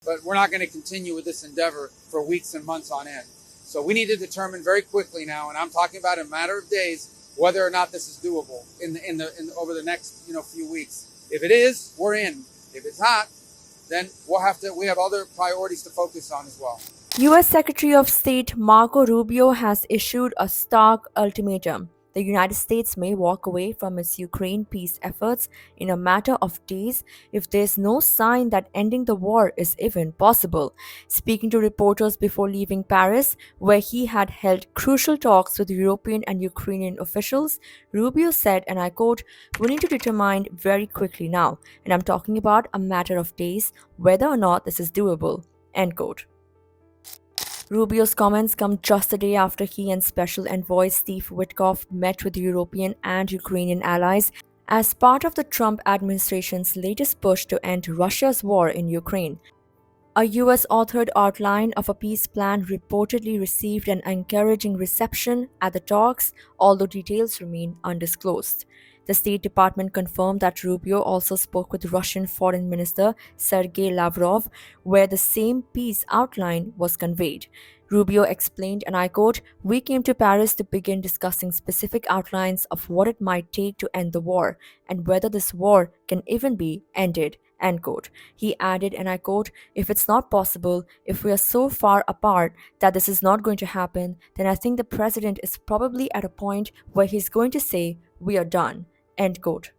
but we're not going to continue with this endeavor for weeks and months on end. So we need to determine very quickly now, and I'm talking about a matter of days, whether or not this is doable over the next few weeks. If it is, we're in. If it's not, then we have other priorities to focus on as well. US Secretary of State Marco Rubio has issued a stark ultimatum. The United States may walk away from its Ukraine peace efforts in a matter of days if there's no sign that ending the war is even possible. Speaking to reporters before leaving Paris, where he had held crucial talks with European and Ukrainian officials, Rubio said, and I quote, "We need to determine very quickly now, and I'm talking about a matter of days, whether or not this is doable." End quote. Rubio's comments come just a day after he and Special Envoy Steve Witkoff met with European and Ukrainian allies as part of the Trump administration's latest push to end Russia's war in Ukraine. A US authored outline of a peace plan reportedly received an encouraging reception at the talks, although details remain undisclosed. The State Department confirmed that Rubio also spoke with Russian Foreign Minister Sergei Lavrov, where the same peace outline was conveyed. Rubio explained, and I quote, "We came to Paris to begin discussing specific outlines of what it might take to end the war and whether this war can even be ended." End quote. He added, and I quote, "If it's not possible, if we are so far apart that this is not going to happen, then I think the president is probably at a point where he's going to say, 'We are done.'" End quote.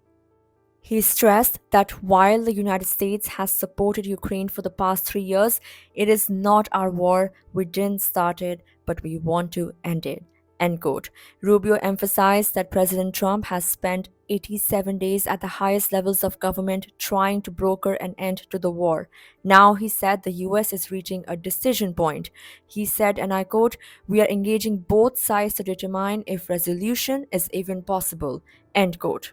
He stressed that while the United States has supported Ukraine for the past 3 years, it is not our war. We didn't start it, but we want to end it. End quote. Rubio emphasized that President Trump has spent 87 days at the highest levels of government trying to broker an end to the war. Now, he said, the US is reaching a decision point. He said, and I quote, "We are engaging both sides to determine if resolution is even possible." End quote.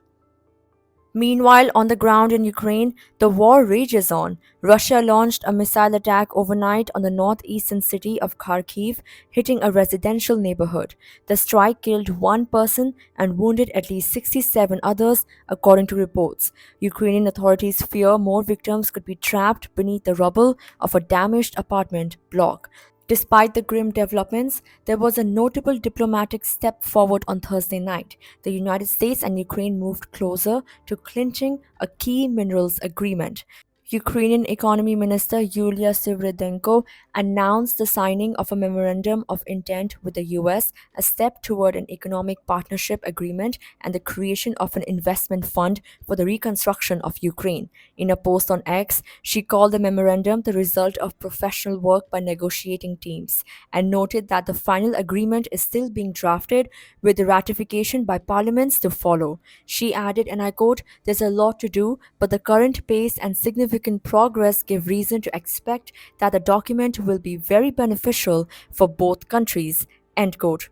Meanwhile, on the ground in Ukraine, the war rages on. Russia launched a missile attack overnight on the northeastern city of Kharkiv, hitting a residential neighborhood. The strike killed one person and wounded at least 67 others, according to reports. Ukrainian authorities fear more victims could be trapped beneath the rubble of a damaged apartment block. Despite the grim developments, there was a notable diplomatic step forward on Thursday night. The United States and Ukraine moved closer to clinching a key minerals agreement. Ukrainian Economy Minister Yulia Sviridenko announced the signing of a memorandum of intent with the US, a step toward an economic partnership agreement and the creation of an investment fund for the reconstruction of Ukraine. In a post on X, she called the memorandum the result of professional work by negotiating teams and noted that the final agreement is still being drafted with the ratification by parliaments to follow. She added, and I quote, "There's a lot to do, but the current pace and significant progress give reason to expect that the document will be very beneficial for both countries." End quote.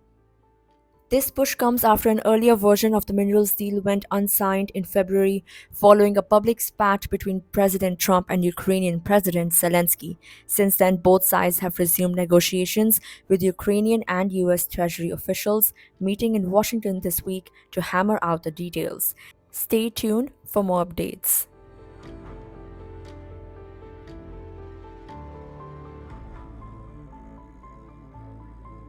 This push comes after an earlier version of the minerals deal went unsigned in February following a public spat between President Trump and Ukrainian President Zelensky. Since then, both sides have resumed negotiations with Ukrainian and US Treasury officials meeting in Washington this week to hammer out the details. Stay tuned for more updates.